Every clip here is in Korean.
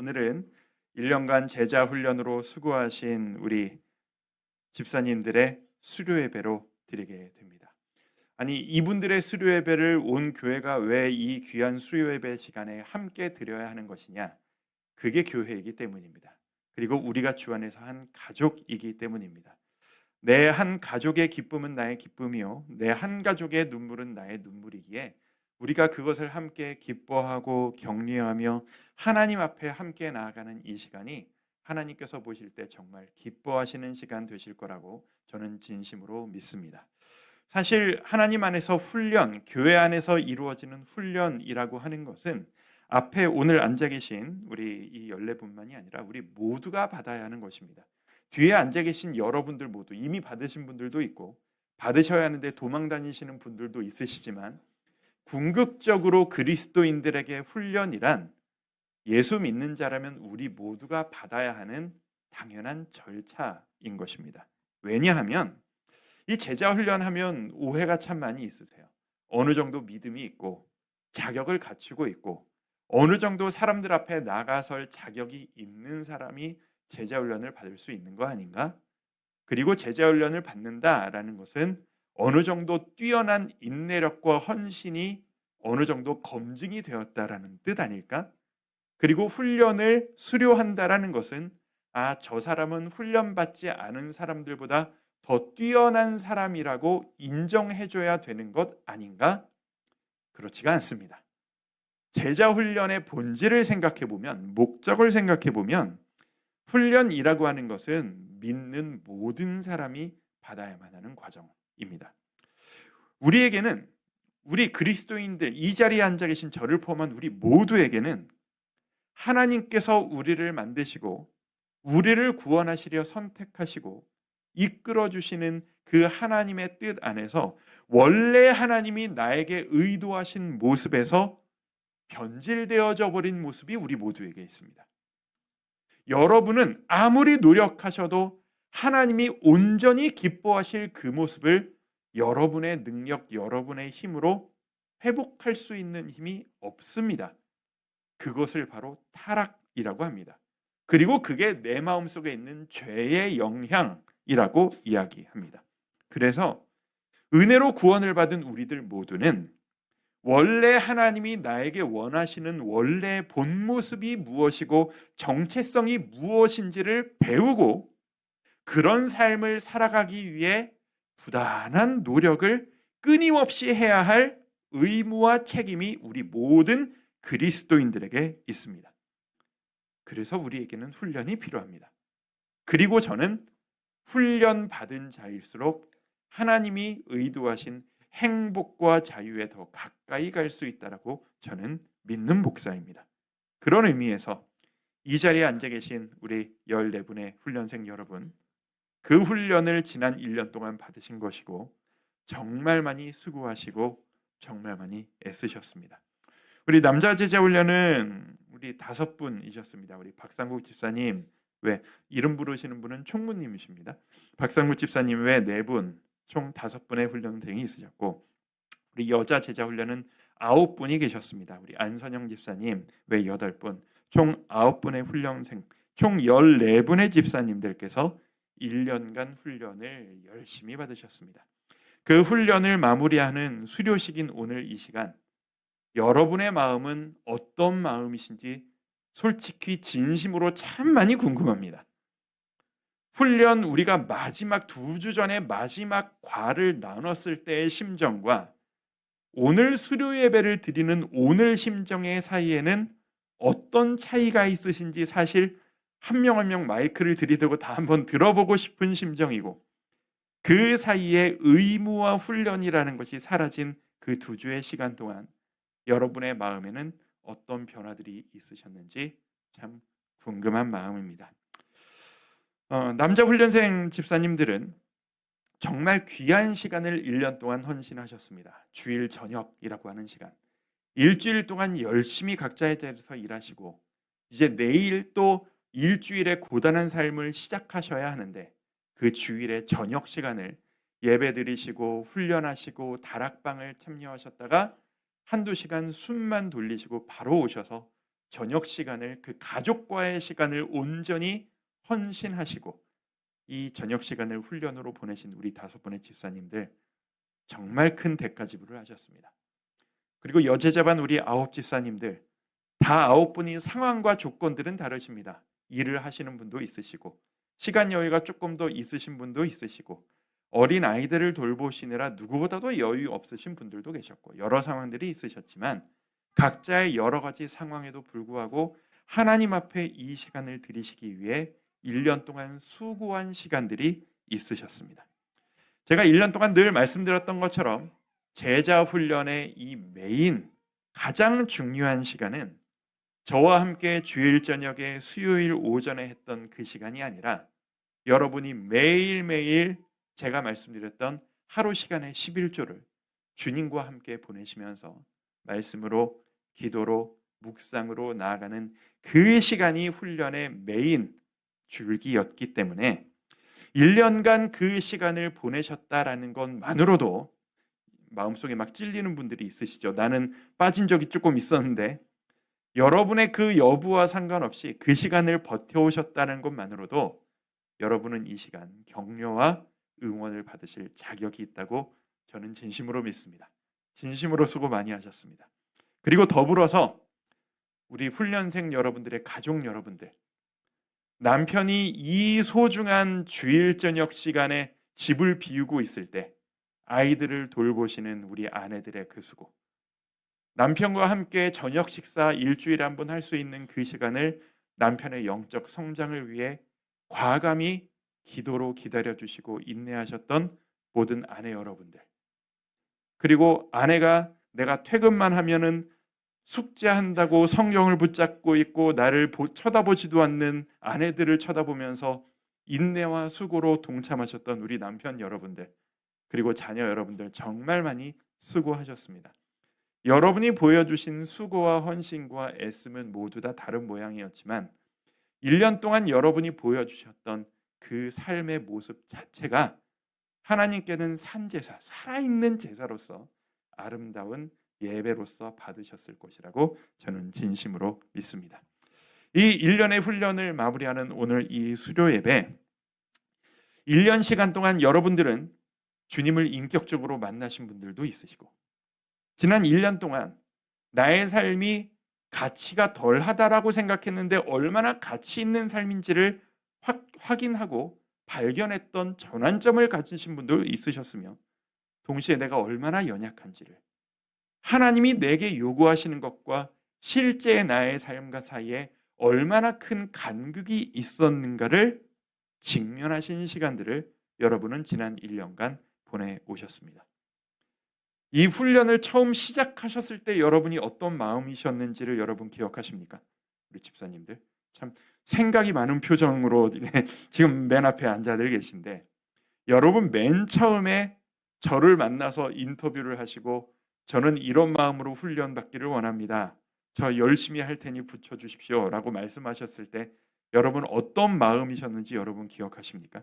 오늘은 1년간 제자 훈련으로 수고하신 우리 집사님들의 수료 예배로 드리게 됩니다. 아니, 이분들의 수료 예배를 온 교회가 왜 이 귀한 수료 예배 시간에 함께 드려야 하는 것이냐? 그게 교회이기 때문입니다. 그리고 우리가 주 안에서 한 가족이기 때문입니다. 내 한 가족의 기쁨은 나의 기쁨이요, 내 한 가족의 눈물은 나의 눈물이기에 우리가 그것을 함께 기뻐하고 격려하며 하나님 앞에 함께 나아가는 이 시간이 하나님께서 보실 때 정말 기뻐하시는 시간 되실 거라고 저는 진심으로 믿습니다. 사실 하나님 안에서 훈련, 교회 안에서 이루어지는 훈련이라고 하는 것은 앞에 오늘 앉아 계신 우리 이 14분만이 아니라 우리 모두가 받아야 하는 것입니다. 뒤에 앉아 계신 여러분들 모두 이미 받으신 분들도 있고 받으셔야 하는데 도망 다니시는 분들도 있으시지만 궁극적으로 그리스도인들에게 훈련이란 예수 믿는 자라면 우리 모두가 받아야 하는 당연한 절차인 것입니다. 왜냐하면 이 제자 훈련하면 오해가 참 많이 있으세요. 어느 정도 믿음이 있고 자격을 갖추고 있고 어느 정도 사람들 앞에 나가설 자격이 있는 사람이 제자 훈련을 받을 수 있는 거 아닌가? 그리고 제자 훈련을 받는다라는 것은 어느 정도 뛰어난 인내력과 헌신이 어느 정도 검증이 되었다라는 뜻 아닐까? 그리고 훈련을 수료한다라는 것은 저 사람은 훈련받지 않은 사람들보다 더 뛰어난 사람이라고 인정해줘야 되는 것 아닌가? 그렇지가 않습니다. 제자 훈련의 본질을 생각해보면, 목적을 생각해보면 훈련이라고 하는 것은 믿는 모든 사람이 받아야만 하는 과정입니다. 우리에게는, 우리 그리스도인들, 이 자리에 앉아 계신 저를 포함한 우리 모두에게는 하나님께서 우리를 만드시고 우리를 구원하시려 선택하시고 이끌어 주시는 그 하나님의 뜻 안에서 원래 하나님이 나에게 의도하신 모습에서 변질되어져 버린 모습이 우리 모두에게 있습니다. 여러분은 아무리 노력하셔도 하나님이 온전히 기뻐하실 그 모습을 여러분의 능력, 여러분의 힘으로 회복할 수 있는 힘이 없습니다. 그것을 바로 타락이라고 합니다. 그리고 그게 내 마음속에 있는 죄의 영향이라고 이야기합니다. 그래서 은혜로 구원을 받은 우리들 모두는 원래 하나님이 나에게 원하시는 원래의 본 모습이 무엇이고 정체성이 무엇인지를 배우고 그런 삶을 살아가기 위해 부단한 노력을 끊임없이 해야 할 의무와 책임이 우리 모든 그리스도인들에게 있습니다. 그래서 우리에게는 훈련이 필요합니다. 그리고 저는 훈련받은 자일수록 하나님이 의도하신 행복과 자유에 더 가까이 갈 수 있다라고 저는 믿는 목사입니다. 그런 의미에서 이 자리에 앉아 계신 우리 14분의 훈련생 여러분, 그 훈련을 지난 1년 동안 받으신 것이고 정말 많이 수고하시고 정말 많이 애쓰셨습니다. 우리 남자 제자 훈련은 우리 5분이셨습니다. 우리 박상국 집사님, 왜 이름 부르시는 분은 총무님이십니다. 박상국 집사님 외 4분, 총 5분의 훈련생이 있으셨고 우리 여자 제자 훈련은 9분이 계셨습니다. 우리 안선영 집사님 외 8분, 총 9분의 훈련생, 총 14분의 집사님들께서 1년간 훈련을 열심히 받으셨습니다. 그 훈련을 마무리하는 수료식인 오늘 이 시간, 여러분의 마음은 어떤 마음이신지 솔직히 진심으로 참 많이 궁금합니다. 훈련 우리가 마지막 2주 전에 마지막 과를 나눴을 때의 심정과 오늘 수료 예배를 드리는 오늘 심정의 사이에는 어떤 차이가 있으신지 사실 한 명 한 명 마이크를 들이대고 다 한번 들어보고 싶은 심정이고 그 사이에 의무와 훈련이라는 것이 사라진 그 2주의 시간 동안 여러분의 마음에는 어떤 변화들이 있으셨는지 참 궁금한 마음입니다. 남자 훈련생 집사님들은 정말 귀한 시간을 1년 동안 헌신하셨습니다. 주일 저녁이라고 하는 시간. 일주일 동안 열심히 각자의 자리에서 일하시고 이제 내일 또 일주일의 고단한 삶을 시작하셔야 하는데 그 주일의 저녁 시간을 예배 드리시고 훈련하시고 다락방을 참여하셨다가 한두 시간 숨만 돌리시고 바로 오셔서 저녁 시간을, 그 가족과의 시간을 온전히 헌신하시고 이 저녁 시간을 훈련으로 보내신 우리 5분의 집사님들 정말 큰 대가 지불을 하셨습니다. 그리고 여제자반 우리 9집사님들 다 9분이 상황과 조건들은 다르십니다. 일을 하시는 분도 있으시고 시간 여유가 조금 더 있으신 분도 있으시고 어린 아이들을 돌보시느라 누구보다도 여유 없으신 분들도 계셨고 여러 상황들이 있으셨지만 각자의 여러 가지 상황에도 불구하고 하나님 앞에 이 시간을 드리시기 위해 1년 동안 수고한 시간들이 있으셨습니다. 제가 1년 동안 늘 말씀드렸던 것처럼 제자 훈련의 이 메인 가장 중요한 시간은 저와 함께 주일 저녁에 수요일 오전에 했던 그 시간이 아니라 여러분이 매일매일 제가 말씀드렸던 하루 시간의 11조를 주님과 함께 보내시면서 말씀으로 기도로 묵상으로 나아가는 그 시간이 훈련의 메인 줄기였기 때문에 1년간 그 시간을 보내셨다라는 것만으로도 마음속에 막 찔리는 분들이 있으시죠. 나는 빠진 적이 조금 있었는데 여러분의 그 여부와 상관없이 그 시간을 버텨오셨다는 것만으로도 여러분은 이 시간 격려와 응원을 받으실 자격이 있다고 저는 진심으로 믿습니다. 진심으로 수고 많이 하셨습니다. 그리고 더불어서 우리 훈련생 여러분들의 가족 여러분들, 남편이 이 소중한 주일 저녁 시간에 집을 비우고 있을 때 아이들을 돌보시는 우리 아내들의 그 수고, 남편과 함께 저녁 식사 일주일에 한 번 할 수 있는 그 시간을 남편의 영적 성장을 위해 과감히 기도로 기다려주시고 인내하셨던 모든 아내 여러분들, 그리고 아내가 내가 퇴근만 하면은 숙제한다고 성경을 붙잡고 있고 나를 쳐다보지도 않는 아내들을 쳐다보면서 인내와 수고로 동참하셨던 우리 남편 여러분들, 그리고 자녀 여러분들 정말 많이 수고하셨습니다. 여러분이 보여주신 수고와 헌신과 애씀은 모두 다 다른 모양이었지만 1년 동안 여러분이 보여주셨던 그 삶의 모습 자체가 하나님께는 산제사, 살아있는 제사로서 아름다운 예배로서 받으셨을 것이라고 저는 진심으로 믿습니다. 이 1년의 훈련을 마무리하는 오늘 이 수료 예배, 1년 시간 동안 여러분들은 주님을 인격적으로 만나신 분들도 있으시고 지난 1년 동안 나의 삶이 가치가 덜하다라고 생각했는데 얼마나 가치 있는 삶인지를 확인하고 발견했던 전환점을 가지신 분도 있으셨으며 동시에 내가 얼마나 연약한지를, 하나님이 내게 요구하시는 것과 실제 나의 삶과 사이에 얼마나 큰 간극이 있었는가를 직면하신 시간들을 여러분은 지난 1년간 보내오셨습니다. 이 훈련을 처음 시작하셨을 때 여러분이 어떤 마음이셨는지를 여러분 기억하십니까? 우리 집사님들 참 생각이 많은 표정으로 지금 맨 앞에 앉아들 계신데, 여러분 맨 처음에 저를 만나서 인터뷰를 하시고 저는 이런 마음으로 훈련받기를 원합니다. 저 열심히 할 테니 붙여주십시오 라고 말씀하셨을 때 여러분 어떤 마음이셨는지 여러분 기억하십니까?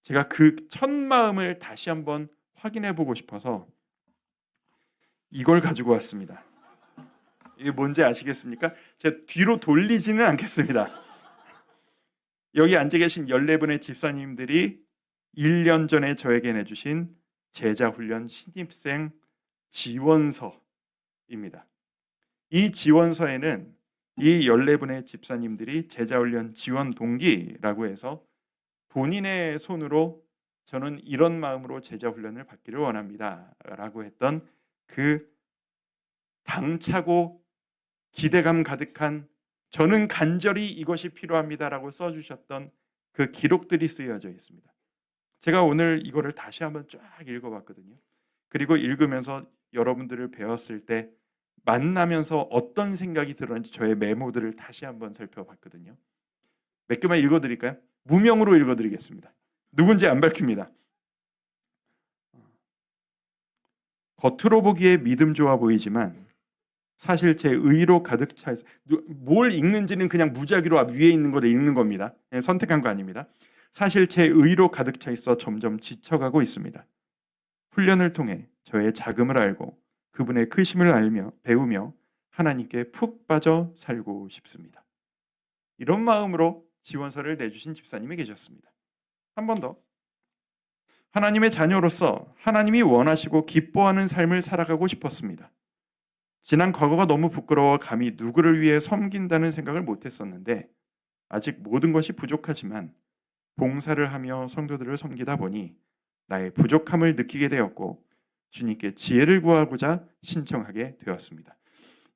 제가 그 첫 마음을 다시 한번 확인해 보고 싶어서 이걸 가지고 왔습니다. 이게 뭔지 아시겠습니까? 제가 뒤로 돌리지는 않겠습니다. 여기 앉아 계신 14분의 집사님들이 1년 전에 저에게 내주신 제자훈련 신입생 지원서입니다. 이 지원서에는 이 14분의 집사님들이 제자훈련 지원 동기라고 해서 본인의 손으로 저는 이런 마음으로 제자훈련을 받기를 원합니다 라고 했던 그 당차고 기대감 가득한, 저는 간절히 이것이 필요합니다라고 써주셨던 그 기록들이 쓰여져 있습니다. 제가 오늘 이거를 다시 한번 쫙 읽어봤거든요. 그리고 읽으면서 여러분들을 배웠을 때 만나면서 어떤 생각이 들었는지 저의 메모들을 다시 한번 살펴봤거든요. 몇 개만 읽어드릴까요? 무명으로 읽어드리겠습니다. 누군지 안 밝힙니다. 겉으로 보기에 믿음 좋아 보이지만 사실 제 의로 가득 차 있어. 뭘 읽는지는 그냥 무작위로 위에 있는 걸 읽는 겁니다. 선택한 거 아닙니다. 사실 제 의로 가득 차 있어 점점 지쳐가고 있습니다. 훈련을 통해 저의 자금을 알고 그분의 크심을 알며 배우며 하나님께 푹 빠져 살고 싶습니다. 이런 마음으로 지원서를 내주신 집사님이 계셨습니다. 한 번 더. 하나님의 자녀로서 하나님이 원하시고 기뻐하는 삶을 살아가고 싶었습니다. 지난 과거가 너무 부끄러워 감히 누구를 위해 섬긴다는 생각을 못했었는데 아직 모든 것이 부족하지만 봉사를 하며 성도들을 섬기다 보니 나의 부족함을 느끼게 되었고 주님께 지혜를 구하고자 신청하게 되었습니다.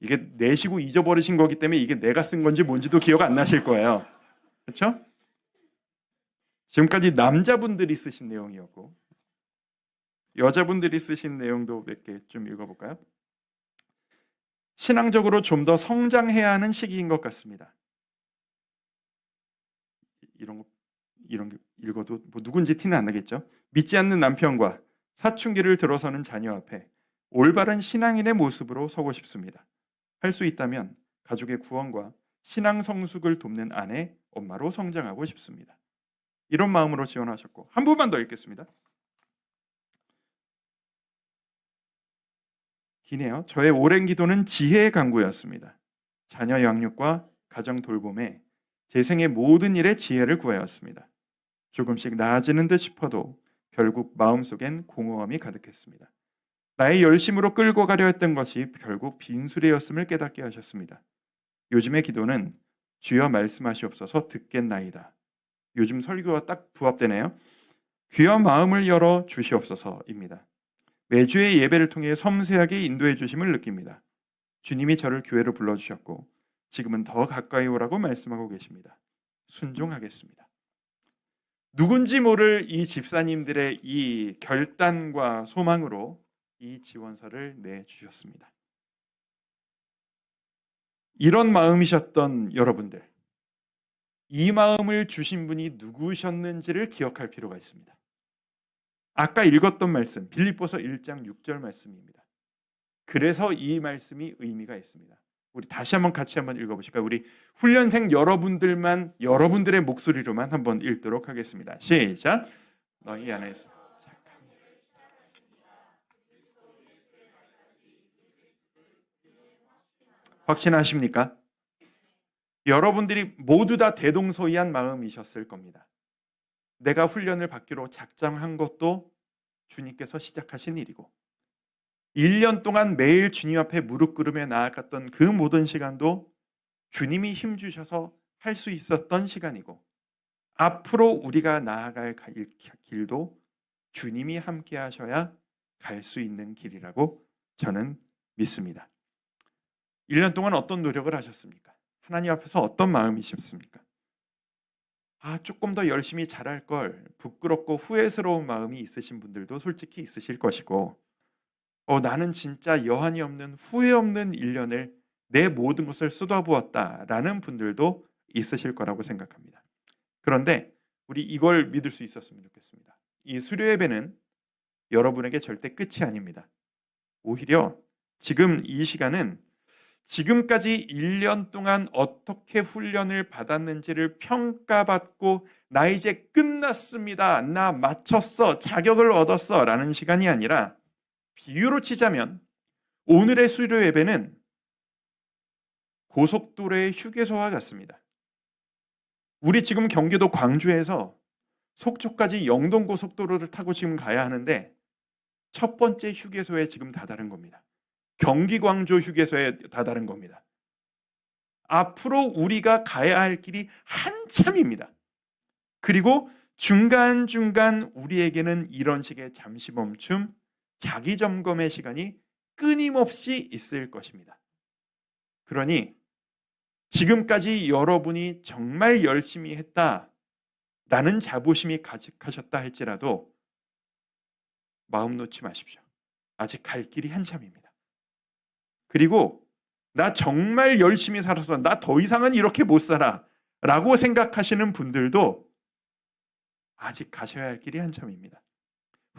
이게 내시고 잊어버리신 거기 때문에 이게 내가 쓴 건지 뭔지도 기억 안 나실 거예요. 그렇죠? 지금까지 남자분들이 쓰신 내용이었고 여자분들이 쓰신 내용도 몇 개 좀 읽어볼까요? 신앙적으로 좀 더 성장해야 하는 시기인 것 같습니다. 이런 거 읽어도 뭐 누군지 티는 안 나겠죠? 믿지 않는 남편과 사춘기를 들어서는 자녀 앞에 올바른 신앙인의 모습으로 서고 싶습니다. 할 수 있다면 가족의 구원과 신앙 성숙을 돕는 아내, 엄마로 성장하고 싶습니다. 이런 마음으로 지원하셨고 한 부분만 더 읽겠습니다. 기네요. 저의 오랜 기도는 지혜의 강구였습니다. 자녀 양육과 가정 돌봄에 제 생의 모든 일에 지혜를 구하였습니다. 조금씩 나아지는 듯 싶어도 결국 마음속엔 공허함이 가득했습니다. 나의 열심으로 끌고 가려 했던 것이 결국 빈수레였음을 깨닫게 하셨습니다. 요즘의 기도는 주여 말씀하시옵소서 듣겠나이다. 요즘 설교와 딱 부합되네요. 귀와 마음을 열어 주시옵소서입니다. 매주의 예배를 통해 섬세하게 인도해 주심을 느낍니다. 주님이 저를 교회로 불러주셨고 지금은 더 가까이 오라고 말씀하고 계십니다. 순종하겠습니다. 누군지 모를 이 집사님들의 이 결단과 소망으로 이 지원서를 내주셨습니다. 이런 마음이셨던 여러분들, 이 마음을 주신 분이 누구셨는지를 기억할 필요가 있습니다. 아까 읽었던 말씀, 빌립보서 1장 6절 말씀입니다. 그래서 이 말씀이 의미가 있습니다. 우리 다시 한번 같이 한번 읽어보실까요? 우리 훈련생 여러분들만 여러분들의 목소리로만 한번 읽도록 하겠습니다. 시작. 너희 안에서 확신하십니까? 여러분들이 모두 다 대동소이한 마음이셨을 겁니다. 내가 훈련을 받기로 작정한 것도 주님께서 시작하신 일이고 1년 동안 매일 주님 앞에 무릎 꿇으며 나아갔던 그 모든 시간도 주님이 힘주셔서 할 수 있었던 시간이고 앞으로 우리가 나아갈 길도 주님이 함께 하셔야 갈 수 있는 길이라고 저는 믿습니다. 1년 동안 어떤 노력을 하셨습니까? 하나님 앞에서 어떤 마음이셨습니까? 조금 더 열심히 잘할 걸 부끄럽고 후회스러운 마음이 있으신 분들도 솔직히 있으실 것이고 나는 진짜 여한이 없는 후회 없는 1년을 내 모든 것을 쏟아부었다라는 분들도 있으실 거라고 생각합니다. 그런데 우리 이걸 믿을 수 있었으면 좋겠습니다. 이 수료 예배는 여러분에게 절대 끝이 아닙니다. 오히려 지금 이 시간은 지금까지 1년 동안 어떻게 훈련을 받았는지를 평가받고 나 이제 끝났습니다. 나 마쳤어. 자격을 얻었어. 라는 시간이 아니라 비유로 치자면 오늘의 수료 예배는 고속도로의 휴게소와 같습니다. 우리 지금 경기도 광주에서 속초까지 영동고속도로를 타고 지금 가야 하는데 첫 번째 휴게소에 지금 다다른 겁니다. 경기 광주 휴게소에 다다른 겁니다. 앞으로 우리가 가야 할 길이 한참입니다. 그리고 중간중간 우리에게는 이런 식의 잠시 멈춤, 자기 점검의 시간이 끊임없이 있을 것입니다. 그러니 지금까지 여러분이 정말 열심히 했다라는 자부심이 가득하셨다 할지라도 마음 놓지 마십시오. 아직 갈 길이 한참입니다. 그리고 나 정말 열심히 살아서 나 더 이상은 이렇게 못 살아 라고 생각하시는 분들도 아직 가셔야 할 길이 한참입니다.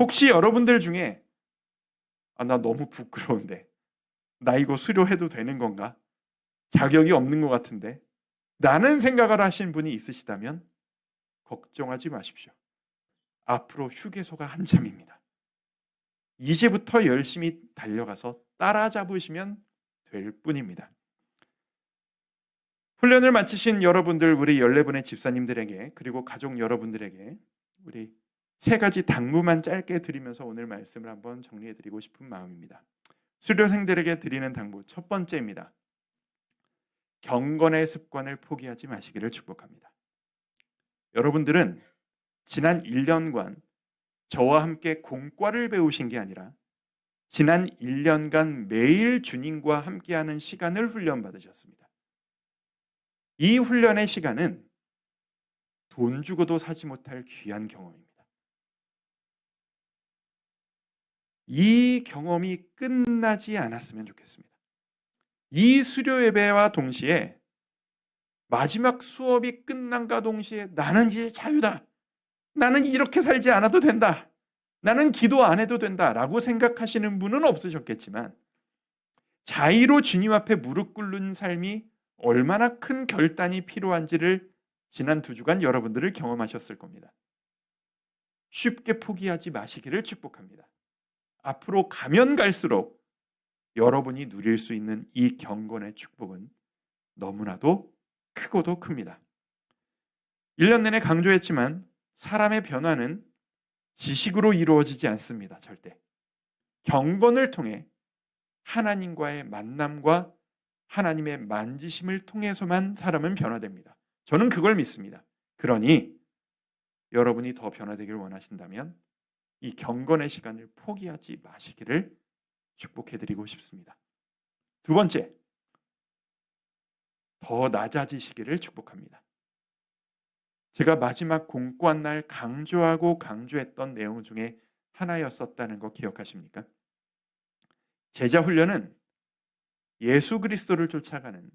혹시 여러분들 중에 나 너무 부끄러운데 나 이거 수료해도 되는 건가? 자격이 없는 것 같은데 라는 생각을 하신 분이 있으시다면 걱정하지 마십시오. 앞으로 휴게소가 한참입니다. 이제부터 열심히 달려가서 따라잡으시면 될 뿐입니다. 훈련을 마치신 여러분들, 우리 14분의 집사님들에게, 그리고 가족 여러분들에게 우리 세 가지 당부만 짧게 드리면서 오늘 말씀을 한번 정리해드리고 싶은 마음입니다. 수료생들에게 드리는 당부 첫 번째입니다. 경건의 습관을 포기하지 마시기를 축복합니다. 여러분들은 지난 1년간 저와 함께 공과를 배우신 게 아니라 지난 1년간 매일 주님과 함께하는 시간을 훈련받으셨습니다. 이 훈련의 시간은 돈 주고도 사지 못할 귀한 경험입니다. 이 경험이 끝나지 않았으면 좋겠습니다. 이 수료 예배와 동시에 마지막 수업이 끝난과 동시에 나는 이제 자유다. 나는 이렇게 살지 않아도 된다. 나는 기도 안 해도 된다. 라고 생각하시는 분은 없으셨겠지만 자의로 주님 앞에 무릎 꿇는 삶이 얼마나 큰 결단이 필요한지를 지난 2주간 여러분들을 경험하셨을 겁니다. 쉽게 포기하지 마시기를 축복합니다. 앞으로 가면 갈수록 여러분이 누릴 수 있는 이 경건의 축복은 너무나도 크고도 큽니다. 1년 내내 강조했지만 사람의 변화는 지식으로 이루어지지 않습니다. 절대. 경건을 통해 하나님과의 만남과 하나님의 만지심을 통해서만 사람은 변화됩니다. 저는 그걸 믿습니다. 그러니 여러분이 더 변화되길 원하신다면 이 경건의 시간을 포기하지 마시기를 축복해드리고 싶습니다. 두 번째, 더 낮아지시기를 축복합니다. 제가 마지막 공고한 날 강조했던 내용 중에 하나였었다는 거 기억하십니까? 제자 훈련은 예수 그리스도를 쫓아가는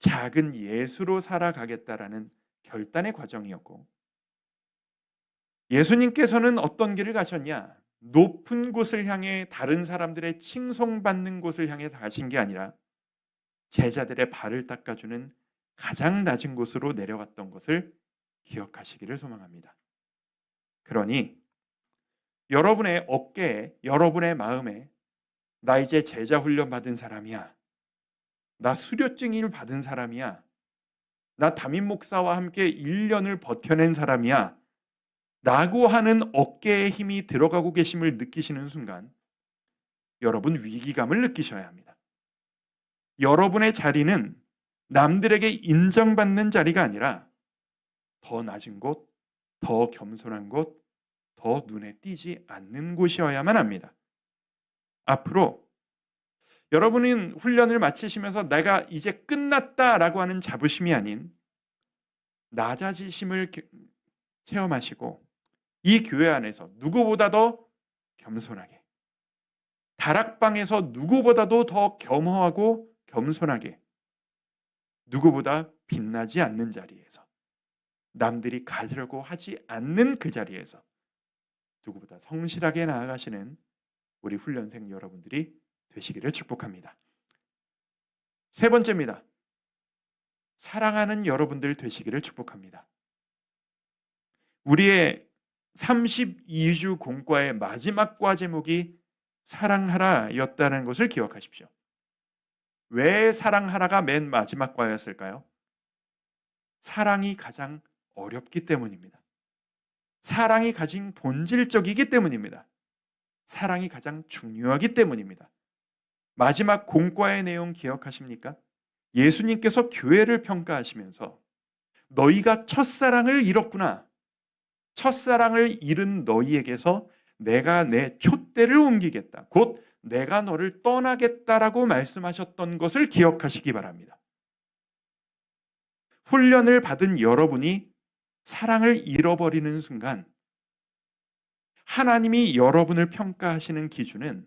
작은 예수로 살아가겠다라는 결단의 과정이었고, 예수님께서는 어떤 길을 가셨냐? 높은 곳을 향해 다른 사람들의 칭송받는 곳을 향해 가신 게 아니라 제자들의 발을 닦아주는 가장 낮은 곳으로 내려갔던 것을 기억하시기를 소망합니다. 그러니 여러분의 어깨에, 여러분의 마음에 나 이제 제자 훈련 받은 사람이야. 나 수료증을 받은 사람이야. 나 담임 목사와 함께 1년을 버텨낸 사람이야. 라고 하는 어깨에 힘이 들어가고 계심을 느끼시는 순간 여러분 위기감을 느끼셔야 합니다. 여러분의 자리는 남들에게 인정받는 자리가 아니라 더 낮은 곳, 더 겸손한 곳, 더 눈에 띄지 않는 곳이어야만 합니다. 앞으로 여러분은 훈련을 마치시면서 내가 이제 끝났다라고 하는 자부심이 아닌 낮아지심을 체험하시고 이 교회 안에서 누구보다 더 겸손하게, 다락방에서 누구보다도 더 겸허하고 겸손하게, 누구보다 빛나지 않는 자리에서, 남들이 가지려고 하지 않는 그 자리에서 누구보다 성실하게 나아가시는 우리 훈련생 여러분들이 되시기를 축복합니다. 세 번째입니다. 사랑하는 여러분들 되시기를 축복합니다. 우리의 32주 공과의 마지막 과 제목이 사랑하라 였다는 것을 기억하십시오. 왜 사랑하라가 맨 마지막 과였을까요? 사랑이 가장 어렵기 때문입니다. 사랑이 가진 본질적이기 때문입니다. 사랑이 가장 중요하기 때문입니다. 마지막 공과의 내용 기억하십니까? 예수님께서 교회를 평가하시면서 너희가 첫사랑을 잃었구나. 첫사랑을 잃은 너희에게서 내가 내 촛대를 옮기겠다. 곧 내가 너를 떠나겠다라고 말씀하셨던 것을 기억하시기 바랍니다. 훈련을 받은 여러분이 사랑을 잃어버리는 순간 하나님이 여러분을 평가하시는 기준은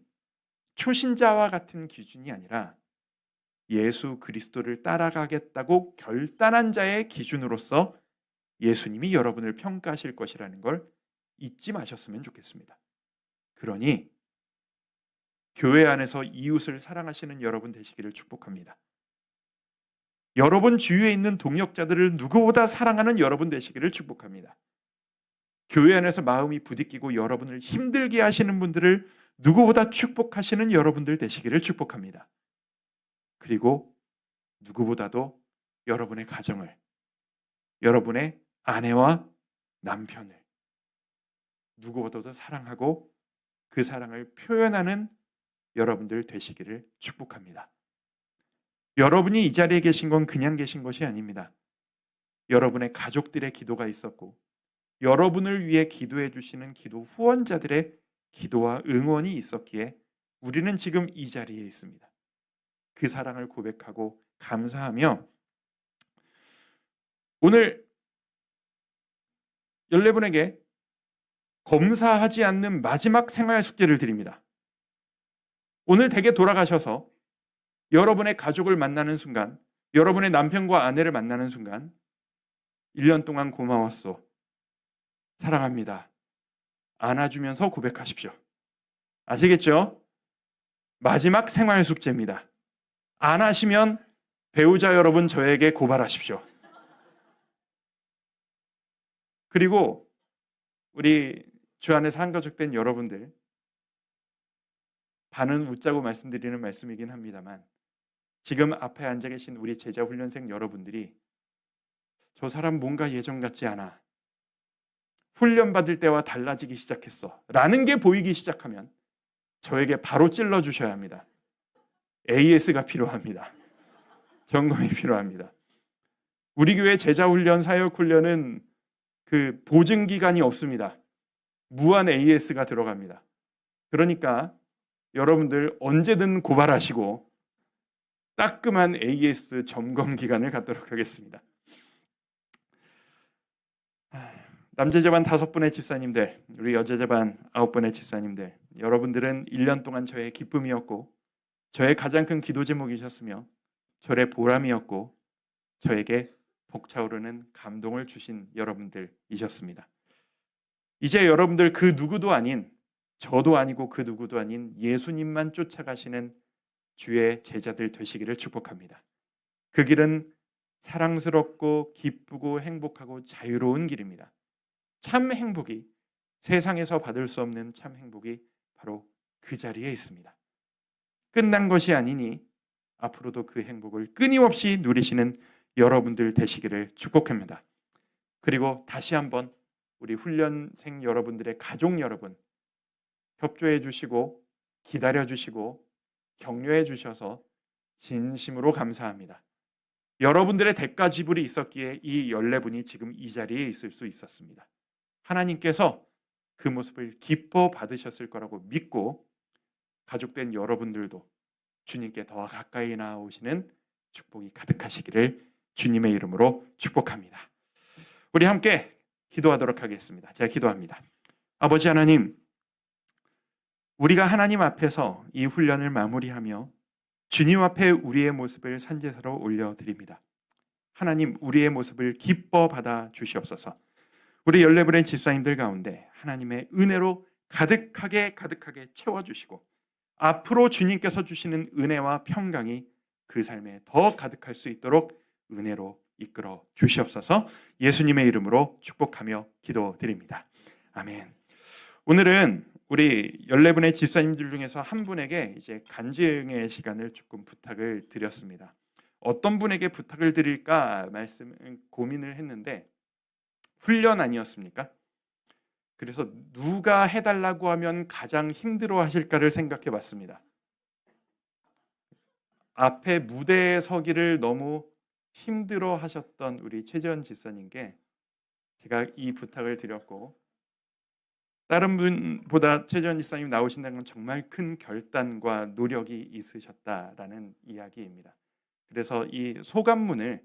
초신자와 같은 기준이 아니라 예수 그리스도를 따라가겠다고 결단한 자의 기준으로서 예수님이 여러분을 평가하실 것이라는 걸 잊지 마셨으면 좋겠습니다. 그러니 교회 안에서 이웃을 사랑하시는 여러분 되시기를 축복합니다. 여러분 주위에 있는 동역자들을 누구보다 사랑하는 여러분 되시기를 축복합니다. 교회 안에서 마음이 부딪히고 여러분을 힘들게 하시는 분들을 누구보다 축복하시는 여러분들 되시기를 축복합니다. 그리고 누구보다도 여러분의 가정을, 여러분의 아내와 남편을 누구보다도 사랑하고 그 사랑을 표현하는 여러분들 되시기를 축복합니다. 여러분이 이 자리에 계신 건 그냥 계신 것이 아닙니다. 여러분의 가족들의 기도가 있었고 여러분을 위해 기도해 주시는 기도 후원자들의 기도와 응원이 있었기에 우리는 지금 이 자리에 있습니다. 그 사랑을 고백하고 감사하며 오늘 14분에게 검사하지 않는 마지막 생활 숙제를 드립니다. 오늘 댁에 돌아가셔서 여러분의 가족을 만나는 순간, 여러분의 남편과 아내를 만나는 순간 1년 동안 고마웠소. 사랑합니다. 안아주면서 고백하십시오. 아시겠죠? 마지막 생활 숙제입니다. 안 하시면 배우자 여러분 저에게 고발하십시오. 그리고 우리 주 안에서 한가족된 여러분들, 반은 웃자고 말씀드리는 말씀이긴 합니다만 지금 앞에 앉아 계신 우리 제자 훈련생 여러분들이 저 사람 뭔가 예전 같지 않아. 훈련 받을 때와 달라지기 시작했어. 라는 게 보이기 시작하면 저에게 바로 찔러 주셔야 합니다. AS가 필요합니다. 점검이 필요합니다. 우리 교회 제자 훈련, 사역 훈련은 그 보증 기간이 없습니다. 무한 AS가 들어갑니다. 그러니까 여러분들 언제든 고발하시고 따끔한 AS 점검 기간을 갖도록 하겠습니다. 남자제반 5분의 집사님들, 우리 여자제반 9분의 집사님들, 여러분들은 1년 동안 저의 기쁨이었고 저의 가장 큰 기도 제목이셨으며 저의 보람이었고 저에게 벅차오르는 감동을 주신 여러분들이셨습니다. 이제 여러분들 그 누구도 아닌, 저도 아니고 그 누구도 아닌 예수님만 쫓아가시는 주의 제자들 되시기를 축복합니다. 그 길은 사랑스럽고 기쁘고 행복하고 자유로운 길입니다. 참 행복이, 세상에서 받을 수 없는 참 행복이 바로 그 자리에 있습니다. 끝난 것이 아니니 앞으로도 그 행복을 끊임없이 누리시는 여러분들 되시기를 축복합니다. 그리고 다시 한번 우리 훈련생 여러분들의 가족 여러분 협조해 주시고 기다려 주시고 격려해 주셔서 진심으로 감사합니다. 여러분들의 대가 지불이 있었기에 이 14분이 지금 이 자리에 있을 수 있었습니다. 하나님께서 그 모습을 기뻐 받으셨을 거라고 믿고 가족된 여러분들도 주님께 더 가까이 나아오시는 축복이 가득하시기를 주님의 이름으로 축복합니다. 우리 함께 기도하도록 하겠습니다. 제가 기도합니다. 아버지 하나님, 우리가 하나님 앞에서 이 훈련을 마무리하며 주님 앞에 우리의 모습을 산제사로 올려드립니다. 하나님, 우리의 모습을 기뻐 받아 주시옵소서. 우리 14분의 집사님들 가운데 하나님의 은혜로 가득하게 채워주시고 앞으로 주님께서 주시는 은혜와 평강이 그 삶에 더 가득할 수 있도록 은혜로 이끌어 주시옵소서. 예수님의 이름으로 축복하며 기도드립니다. 아멘. 오늘은 우리 14분의 집사님들 중에서 한 분에게 이제 간증의 시간을 조금 부탁을 드렸습니다. 어떤 분에게 부탁을 드릴까 고민을 했는데 훈련 아니었습니까? 그래서 누가 해달라고 하면 가장 힘들어 하실까를 생각해 봤습니다. 앞에 무대에 서기를 너무 힘들어 하셨던 우리 최재현 집사님께 제가 이 부탁을 드렸고, 다른 분보다 최재현 집사님 나오신다는 건 정말 큰 결단과 노력이 있으셨다라는 이야기입니다. 그래서 이 소감문을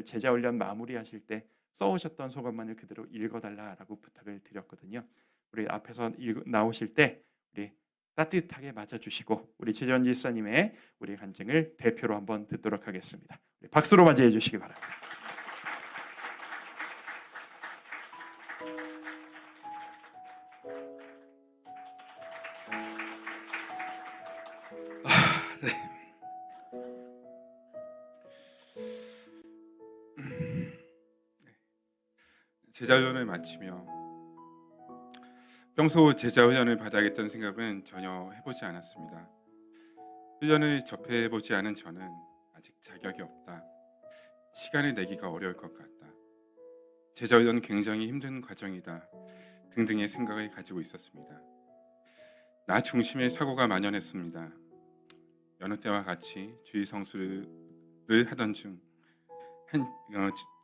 제자훈련 마무리하실 때 써오셨던 소감문을 그대로 읽어달라라고 부탁을 드렸거든요. 우리 앞에서 나오실 때 우리 따뜻하게 맞아주시고 우리 최재현 집사님의 우리 간증을 대표로 한번 듣도록 하겠습니다. 박수로 맞이해 주시기 바랍니다. 제자훈련을 마치며 평소 제자훈련을 받아야겠다는 생각은 전혀 해보지 않았습니다. 훈련을 접해보지 않은 저는 아직 자격이 없다. 시간을 내기가 어려울 것 같다. 제자훈련 굉장히 힘든 과정이다. 등등의 생각을 가지고 있었습니다. 나 중심의 사고가 만연했습니다. 여느 때와 같이 주의 성수를 하던 중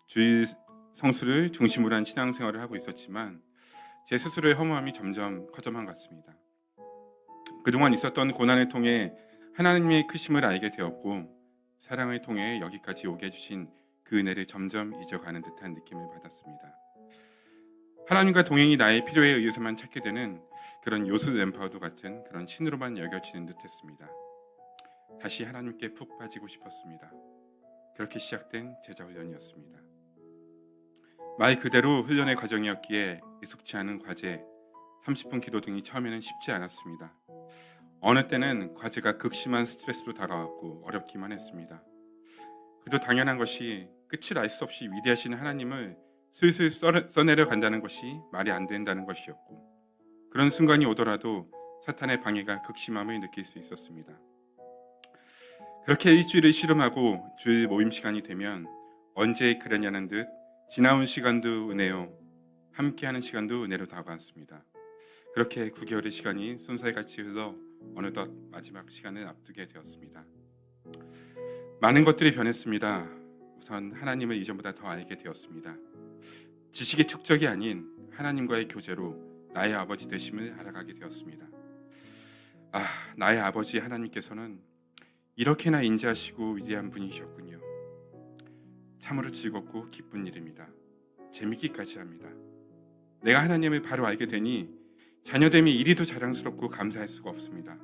주의 성수를 중심으로 한 신앙생활을 하고 있었지만 제 스스로의 허무함이 점점 커져만 갔습니다. 그동안 있었던 고난을 통해 하나님의 크심을 알게 되었고 사랑을 통해 여기까지 오게 해주신 그 은혜를 점점 잊어가는 듯한 느낌을 받았습니다. 하나님과 동행이 나의 필요에 의해서만 찾게 되는 그런 요술 램파드 같은 그런 신으로만 여겨지는 듯했습니다. 다시 하나님께 푹 빠지고 싶었습니다. 그렇게 시작된 제자훈련이었습니다. 말 그대로 훈련의 과정이었기에 익숙치 않은 과제, 30분 기도 등이 처음에는 쉽지 않았습니다. 어느 때는 과제가 극심한 스트레스로 다가왔고 어렵기만 했습니다. 그도 당연한 것이 끝을 알 수 없이 위대하신 하나님을 슬슬 써내려 간다는 것이 말이 안 된다는 것이었고 그런 순간이 오더라도 사탄의 방해가 극심함을 느낄 수 있었습니다. 그렇게 일주일을 씨름하고 주일 모임 시간이 되면 언제 그러냐는 듯 지나온 시간도 은혜요 함께하는 시간도 은혜로 다가왔습니다. 그렇게 9개월의 시간이 쏜살같이 흘러 어느덧 마지막 시간을 앞두게 되었습니다. 많은 것들이 변했습니다. 우선 하나님을 이전보다 더 알게 되었습니다. 지식의 축적이 아닌 하나님과의 교제로 나의 아버지 되심을 알아가게 되었습니다. 나의 아버지 하나님께서는 이렇게나 인자하시고 위대한 분이셨군요. 참으로 즐겁고 기쁜 일입니다. 재밌기까지 합니다. 내가 하나님을 바로 알게 되니 자녀됨이 이리도 자랑스럽고 감사할 수가 없습니다.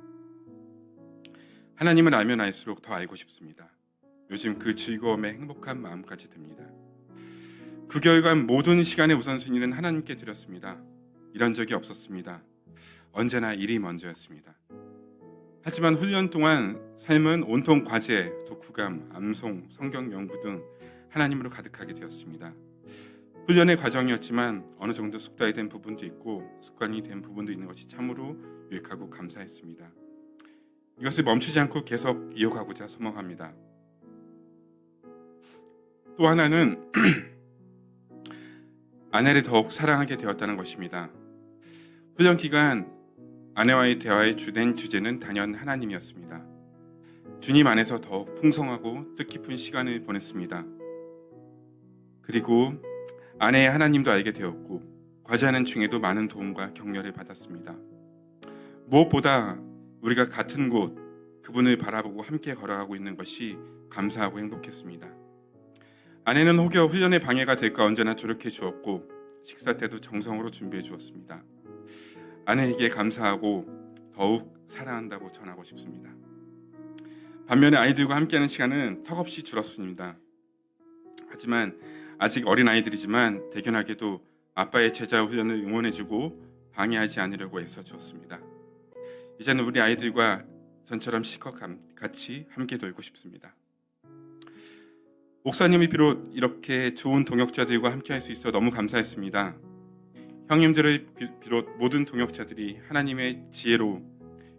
하나님을 알면 알수록 더 알고 싶습니다. 요즘 그 즐거움에 행복한 마음까지 듭니다. 9개월간 모든 시간의 우선순위는 하나님께 드렸습니다. 이런 적이 없었습니다. 언제나 일이 먼저였습니다. 하지만 훈련 동안 삶은 온통 과제, 독후감, 암송, 성경 연구 등 하나님으로 가득하게 되었습니다. 훈련의 과정이었지만 어느 정도 숙달된 부분도 있고 습관이 된 부분도 있는 것이 참으로 유익하고 감사했습니다. 이것을 멈추지 않고 계속 이어가고자 소망합니다. 또 하나는 아내를 더욱 사랑하게 되었다는 것입니다. 훈련 기간 아내와의 대화의 주된 주제는 단연 하나님이었습니다. 주님 안에서 더욱 풍성하고 뜻깊은 시간을 보냈습니다. 그리고 아내의 하나님도 알게 되었고 과제하는 중에도 많은 도움과 격려를 받았습니다. 무엇보다 우리가 같은 곳 그분을 바라보고 함께 걸어가고 있는 것이 감사하고 행복했습니다. 아내는 혹여 훈련의 방해가 될까 언제나 조력해 주었고 식사 때도 정성으로 준비해 주었습니다. 아내에게 감사하고 더욱 사랑한다고 전하고 싶습니다. 반면에 아이들과 함께하는 시간은 턱없이 줄었습니다. 하지만 아직 어린 아이들이지만 대견하게도 아빠의 제자 훈련을 응원해주고 방해하지 않으려고 애써 주었습니다. 이제는 우리 아이들과 전처럼 실컷 같이 함께 놀고 싶습니다. 목사님이 비롯 이렇게 좋은 동역자들과 함께할 수 있어 너무 감사했습니다. 형님들을 비롯 모든 동역자들이 하나님의 지혜로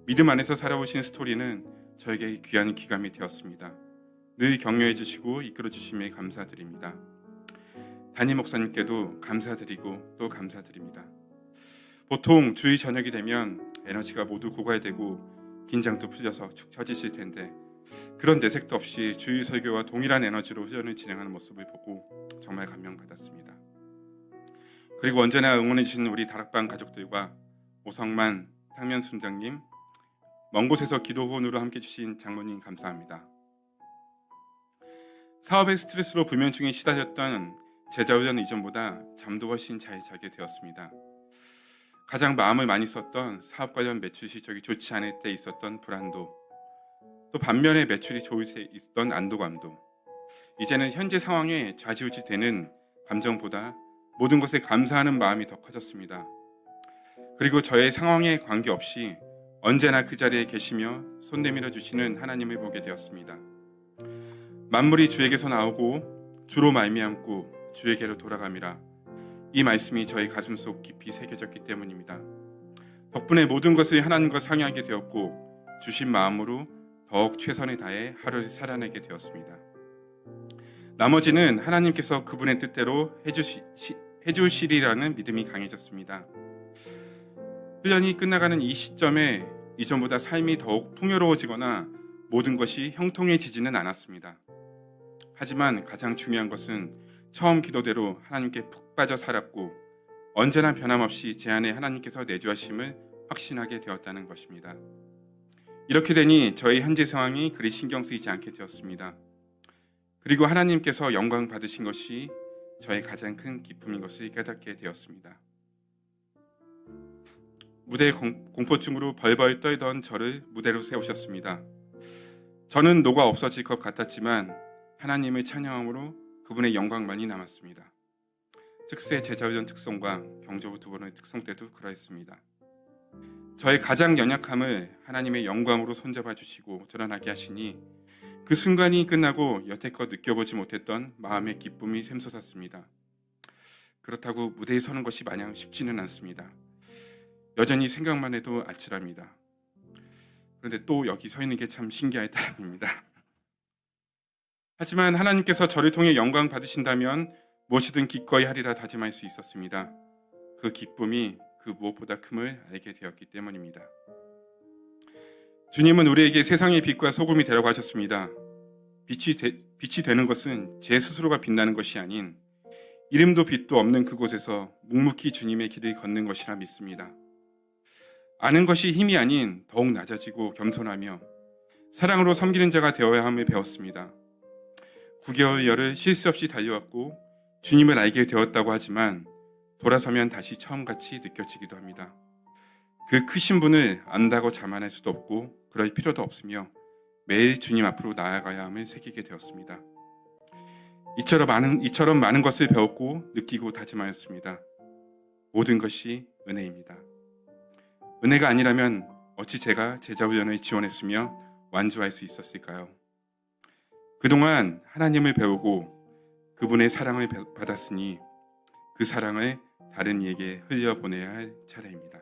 믿음 안에서 살아오신 스토리는 저에게 귀한 귀감이 되었습니다. 늘 격려해 주시고 이끌어 주심에 감사드립니다. 담임 목사님께도 감사드리고 또 감사드립니다. 보통 주일 저녁이 되면 에너지가 모두 고갈되고 긴장도 풀려서 축 처지실 텐데 그런 내색도 없이 주일 설교와 동일한 에너지로 훈련을 진행하는 모습을 보고 정말 감명받았습니다. 그리고 언제나 응원해 주신 우리 다락방 가족들과 오성만, 탕면 순장님, 먼 곳에서 기도 후원으로 함께 주신 장모님 감사합니다. 사업의 스트레스로 불면증에 시달렸던 제자훈련 이전보다 잠도 훨씬 잘 자게 되었습니다. 가장 마음을 많이 썼던 사업 관련 매출 실적이 좋지 않을 때 있었던 불안도, 또 반면에 매출이 좋을 때 있었던 안도감도, 이제는 현재 상황에 좌지우지되는 감정보다 모든 것에 감사하는 마음이 더 커졌습니다. 그리고 저의 상황에 관계없이 언제나 그 자리에 계시며 손 내밀어 주시는 하나님을 보게 되었습니다. 만물이 주에게서 나오고 주로 말미암고 주에게로 돌아감이라. 이 말씀이 저희 가슴속 깊이 새겨졌기 때문입니다. 덕분에 모든 것을 하나님과 상의하게 되었고 주신 마음으로 더욱 최선을 다해 하루를 살아내게 되었습니다. 나머지는 하나님께서 그분의 뜻대로 해주시리라는 믿음이 강해졌습니다. 훈련이 끝나가는 이 시점에 이전보다 삶이 더욱 풍요로워지거나 모든 것이 형통해지지는 않았습니다. 하지만 가장 중요한 것은 처음 기도대로 하나님께 푹 빠져 살았고 언제나 변함없이 제 안에 하나님께서 내주하심을 확신하게 되었다는 것입니다. 이렇게 되니 저희 현재 상황이 그리 신경 쓰이지 않게 되었습니다. 그리고 하나님께서 영광 받으신 것이 저의 가장 큰 기쁨인 것을 깨닫게 되었습니다. 무대 공포증으로 벌벌 떨던 저를 무대로 세우셨습니다. 저는 녹아 없어질 것 같았지만 하나님의 찬양함으로 그분의 영광만이 남았습니다. 특수의 제자훈련 특성과 경조부 두 번의 특성 때도 그러했습니다. 저의 가장 연약함을 하나님의 영광으로 손잡아 주시고 드러나게 하시니 그 순간이 끝나고 여태껏 느껴보지 못했던 마음의 기쁨이 샘솟았습니다. 그렇다고 무대에 서는 것이 마냥 쉽지는 않습니다. 여전히 생각만 해도 아찔합니다. 그런데 또 여기 서 있는 게 참 신기할 따름입니다. 하지만 하나님께서 저를 통해 영광 받으신다면 무엇이든 기꺼이 하리라 다짐할 수 있었습니다. 그 기쁨이 그 무엇보다 큼을 알게 되었기 때문입니다. 주님은 우리에게 세상의 빛과 소금이 되라고 하셨습니다. 빛이 되는 것은 제 스스로가 빛나는 것이 아닌 이름도 빛도 없는 그곳에서 묵묵히 주님의 길을 걷는 것이라 믿습니다. 아는 것이 힘이 아닌 더욱 낮아지고 겸손하며 사랑으로 섬기는 자가 되어야 함을 배웠습니다. 9개월여를 쉴 새 없이 달려왔고 주님을 알게 되었다고 하지만 돌아서면 다시 처음같이 느껴지기도 합니다. 그 크신 분을 안다고 자만할 수도 없고 그럴 필요도 없으며 매일 주님 앞으로 나아가야 함을 새기게 되었습니다. 이처럼 많은 것을 배웠고 느끼고 다짐하였습니다. 모든 것이 은혜입니다. 은혜가 아니라면 어찌 제가 제자훈련을 지원했으며 완주할 수 있었을까요? 그동안 하나님을 배우고 그분의 사랑을 받았으니 그 사랑을 다른 이에게 흘려보내야 할 차례입니다.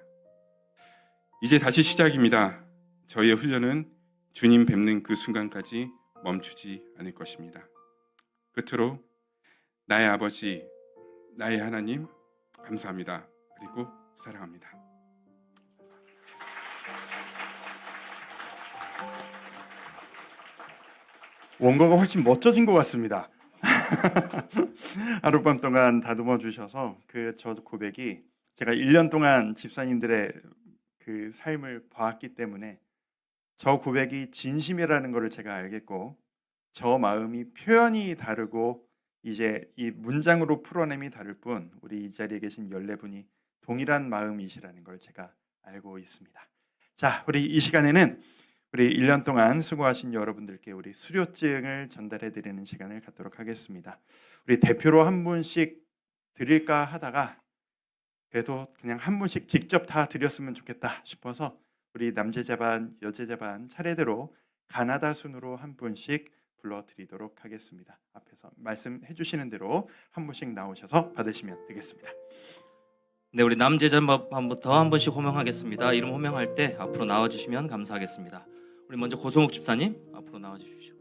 이제 다시 시작입니다. 저희의 훈련은 주님 뵙는 그 순간까지 멈추지 않을 것입니다. 끝으로 나의 아버지, 나의 하나님 감사합니다. 그리고 사랑합니다. 원고가 훨씬 멋져진 것 같습니다. 하룻밤 동안 다듬어 주셔서 저 고백이 제가 1년 동안 집사님들의 그 삶을 봐왔기 때문에 저 고백이 진심이라는 것을 제가 알겠고 저 마음이 표현이 다르고 이제 이 문장으로 풀어냄이 다를 뿐 우리 이 자리에 계신 14분이 동일한 마음이시라는 걸 제가 알고 있습니다. 자, 우리 이 시간에는 우리 1년 동안 수고하신 여러분들께 우리 수료증을 전달해 드리는 시간을 갖도록 하겠습니다. 우리 대표로 한 분씩 드릴까 하다가 그래도 그냥 한 분씩 직접 다 드렸으면 좋겠다 싶어서 우리 남제자반, 여제자반 차례대로 가나다 순으로 한 분씩 불러드리도록 하겠습니다. 앞에서 말씀해 주시는 대로 한 분씩 나오셔서 받으시면 되겠습니다. 네, 우리 남제자반부터 한 분씩 호명하겠습니다. 이름 호명할 때 앞으로 나와주시면 감사하겠습니다. 우리 먼저 고성욱 집사님 앞으로 나와주십시오.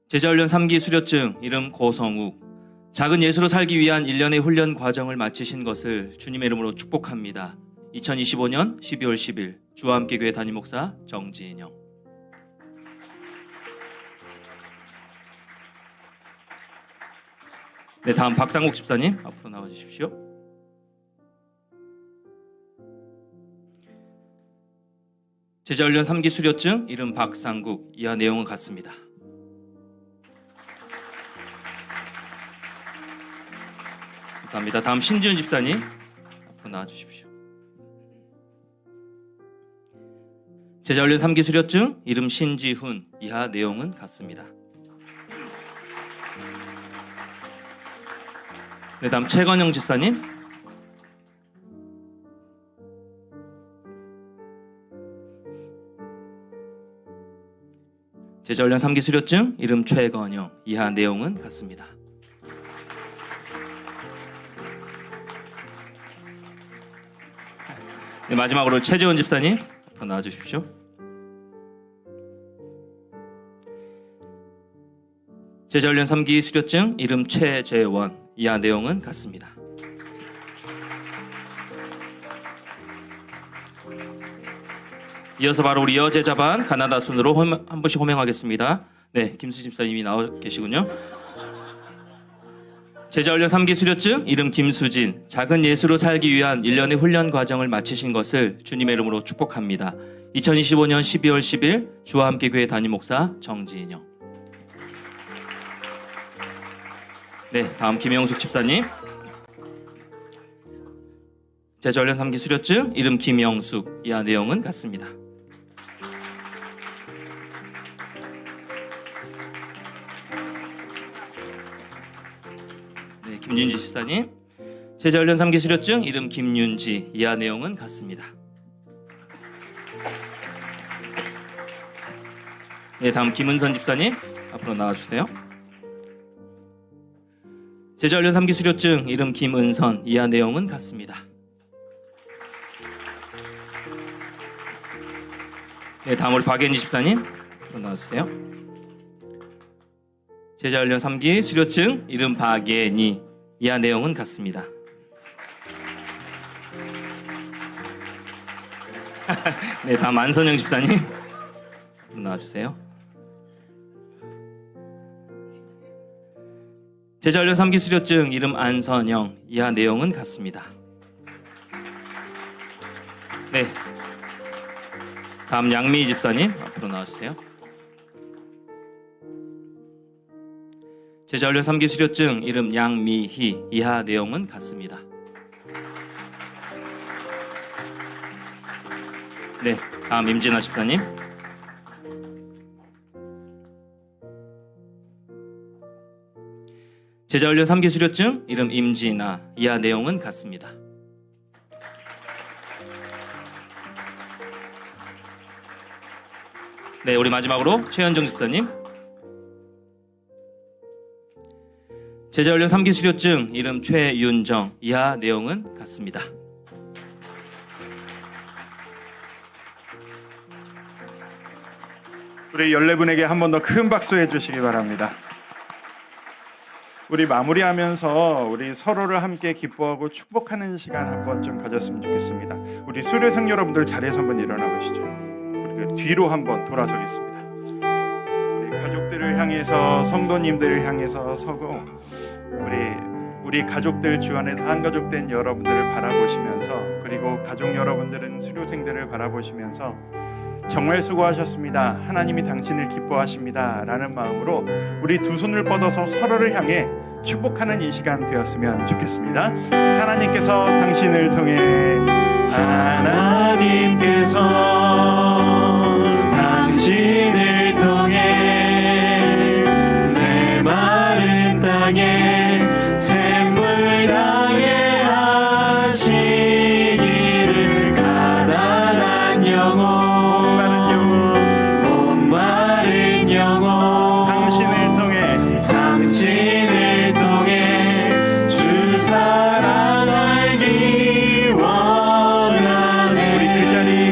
제자훈련 3기 수료증 이름 고성욱. 작은 예수로 살기 위한 1년의 훈련 과정을 마치신 것을 주님의 이름으로 축복합니다. 2025년 12월 10일 주와 함께 교회 담임 목사 정진영. 네, 다음 박상욱 집사님 앞으로 나와 주십시오. 제자훈련 3기 수료증 이름 박상국. 이하 내용은 같습니다. 감사합니다. 다음 신지훈 집사님 앞으로 나와 주십시오. 제자훈련 3기 수료증 이름 신지훈. 이하 내용은 같습니다. 네, 다음 최건영 집사님. 제자훈련 3기 수료증 이름 최건영. 이하 내용은 같습니다. 네, 마지막으로 최재원 집사님 앞으로 나와주십시오. 제자훈련 3기 수료증 이름 최재원. 이하 내용은 같습니다. 이어서 바로 우리 여제자반 가나다 순으로 한 분씩 호명하겠습니다. 네, 김수 집사님이 나와 계시군요. 제자훈련 3기 수료증 이름 김수진. 작은 예수로 살기 위한 1년의 훈련 과정을 마치신 것을 주님의 이름으로 축복합니다. 2025년 12월 10일 주와 함께 교회 담임 목사 정지인영. 네, 다음 김영숙 집사님. 제자훈련 3기 수료증 이름 김영숙. 이하 내용은 같습니다. 네, 김윤지 집사님. 제자훈련 3기 수료증 이름 김윤지. 이하 내용은 같습니다. 네, 다음 김은선 집사님 앞으로 나와주세요. 제자훈련 3기 수료증 이름 김은선. 이하 내용은 같습니다. 네, 다음으로 박연지 집사님 앞으로 나와주세요. 제자훈련 3기 수료증 이름 박예니. 이하 내용은 같습니다. 네, 다음 안선영 집사님 나와주세요. 제자훈련 3기 수료증 이름 안선영. 이하 내용은 같습니다. 네, 다음 양미희 집사님 앞으로 나와주세요. 제자훈련 3기 수료증 이름 양미희. 이하 내용은 같습니다. 네, 다음 임진아 집사님. 제자훈련 3기 수료증 이름 임진아. 이하 내용은 같습니다. 네, 우리 마지막으로 최현정 집사님. 제자훈련 3기 수료증 이름 최윤정. 이하 내용은 같습니다. 우리 14분에게 한 번 더 큰 박수 해주시기 바랍니다. 우리 마무리하면서 우리 서로를 함께 기뻐하고 축복하는 시간 한번 좀 가졌으면 좋겠습니다. 우리 수료생 여러분들 자리에서 한번 일어나 보시죠. 우리 뒤로 한번 돌아서겠습니다. 우리 가족들을 향해서, 성도님들을 향해서 서고 우리 가족들 주 안에서 한 가족 된 여러분들을 바라보시면서, 그리고 가족 여러분들은 수료생들을 바라보시면서 정말 수고하셨습니다. 하나님이 당신을 기뻐하십니다. 라는 마음으로 우리 두 손을 뻗어서 서로를 향해 축복하는 이 시간 되었으면 좋겠습니다. 하나님께서 당신을 통해, 하나님께서 당신을 통해 내 마른 땅에 샘물 나게 하시기를 가난한 영혼, 당신을 통해 주 사랑 알기 원하네. 우리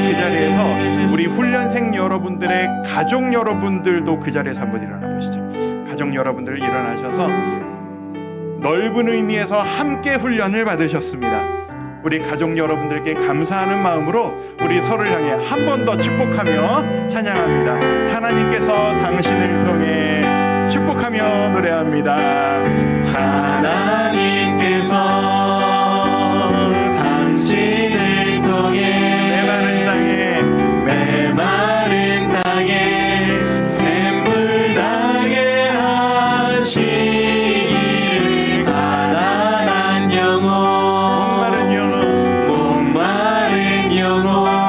그 자리에서 우리 훈련생 여러분들의 가족 여러분들도 그 자리에서 한번 일어나 보시죠. 가족 여러분들 일어나셔서 넓은 의미에서 함께 훈련을 받으셨습니다. 우리 가족 여러분들께 감사하는 마음으로 우리 서로를 향해 한 번 더 축복하며 찬양합니다. 하나님께서 당신을 통해 축복하며 노래합니다. 하나님께서 당신을 통해 내 마른 땅에 샘물 나게 하시기를 가난한 영혼, 목마른 영혼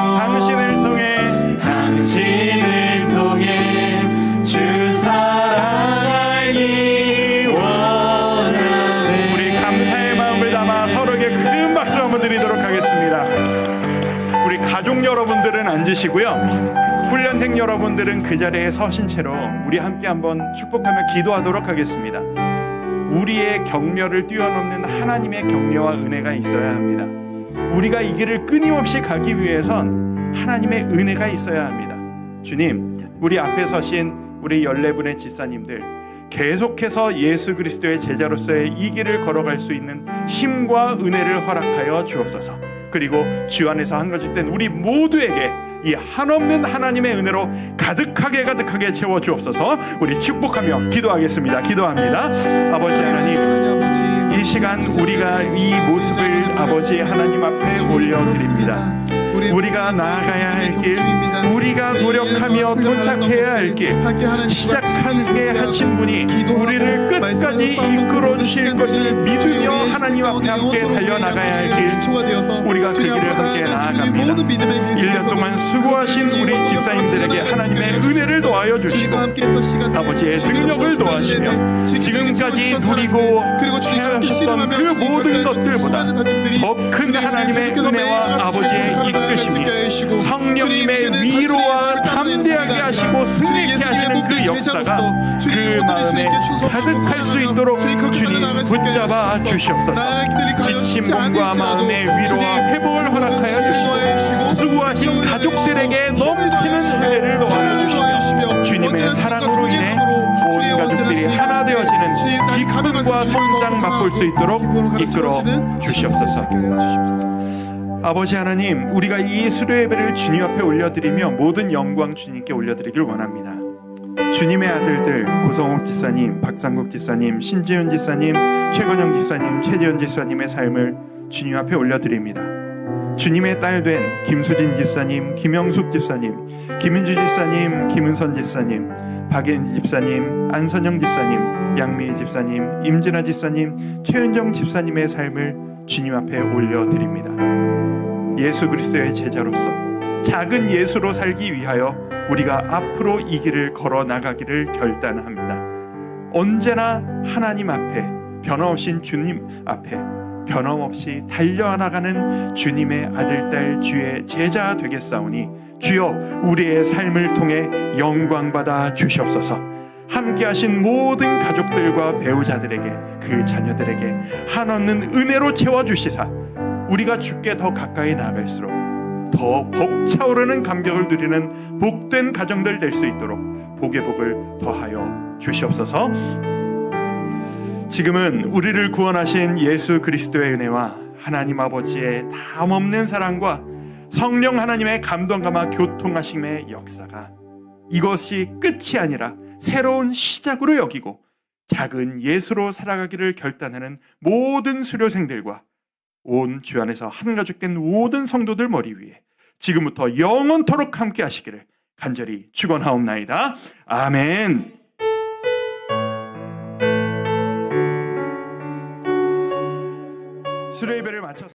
당신을 통해 주 사랑 알기 원하네. 우리 감사의 마음을 담아 서로에게 큰 박수 한번 드리도록 하겠습니다. 우리 가족 여러분들은 앉으시고요, 훈련생 여러분들은 그 자리에 서신 채로 우리 함께 한번 축복하며 기도하도록 하겠습니다. 우리의 격려를 뛰어넘는 하나님의 격려와 은혜가 있어야 합니다. 우리가 이 길을 끊임없이 가기 위해선 하나님의 은혜가 있어야 합니다. 주님, 우리 앞에 서신 우리 14분의 집사님들 계속해서 예수 그리스도의 제자로서의 이 길을 걸어갈 수 있는 힘과 은혜를 허락하여 주옵소서. 그리고 주 안에서 한가죽된 우리 모두에게 이 한없는 하나님의 은혜로 가득하게 채워 주옵소서. 우리 축복하며 기도하겠습니다. 기도합니다. 아버지 하나님, 이 시간 우리가 이 모습을 아버지 하나님 앞에 올려드립니다. 우리가 나아가야 할 길, 우리가 노력하며 도착해야 할 길, 시작하게 하신 분이 우리를 끝까지 이끌어 주실 것을 믿으며 하나님 앞에 함께 달려나가야 할 길, 우리가 그 길을 함께 나아갑니다. 1년 동안 수고하신 우리 집사님들에게 하나님의 은혜를 더하여 주시고 아버지의 능력을 더하시며 지금까지 누리고 해하셨던 그 모든 것들보다 더 큰 하나님의 은혜와 아버지의 이끄심이 성령님의 위로와 담대하게 하시고 승리케 하시는 그 역사가 그 마음에 가득할 수 있도록 주님 붙잡아 주시옵소서. 지친 몸과 마음의 위로와 회복을 허락하여 주시고 수고하신 가족들에게 넘치는 은혜를 더하여 주시며 주님의 사랑으로 인해 온 가족들이 하나 되어지는 기쁨과 성장 맛볼 수 있도록 이끌어 주시옵소서. 아버지 하나님, 우리가 이 수료 예배를 주님 앞에 올려드리며 모든 영광 주님께 올려드리길 원합니다. 주님의 아들들 고성욱 집사님, 박상국 집사님, 신지훈 집사님, 최건영 집사님, 최지현 집사님의 삶을 주님 앞에 올려드립니다. 주님의 딸 된 김수진 집사님, 김영숙 집사님, 김은주 집사님, 김은선 집사님, 박앤지 집사님, 안선영 집사님, 양미희 집사님, 임진아 집사님, 최은정 집사님의 삶을 주님 앞에 올려드립니다. 예수 그리스도의 제자로서 작은 예수로 살기 위하여 우리가 앞으로 이 길을 걸어 나가기를 결단합니다. 언제나 하나님 앞에 변함없이 주님 앞에 변함없이 달려나가는 주님의 아들, 딸, 주의 제자 되겠사오니 주여 우리의 삶을 통해 영광받아 주시옵소서. 함께하신 모든 가족들과 배우자들에게 그 자녀들에게 한없는 은혜로 채워주시사 우리가 주께 더 가까이 나아갈수록 더 벅차오르는 감격을 누리는 복된 가정들 될 수 있도록 복의 복을 더하여 주시옵소서. 지금은 우리를 구원하신 예수 그리스도의 은혜와 하나님 아버지의 담없는 사랑과 성령 하나님의 감동감화 교통하심의 역사가 이것이 끝이 아니라 새로운 시작으로 여기고 작은 예수로 살아가기를 결단하는 모든 수료생들과 온 주 안에서 한가죽된 모든 성도들 머리 위에 지금부터 영원토록 함께 하시기를 간절히 축원하옵나이다. 아멘. 수료 예배를 마쳤습니다.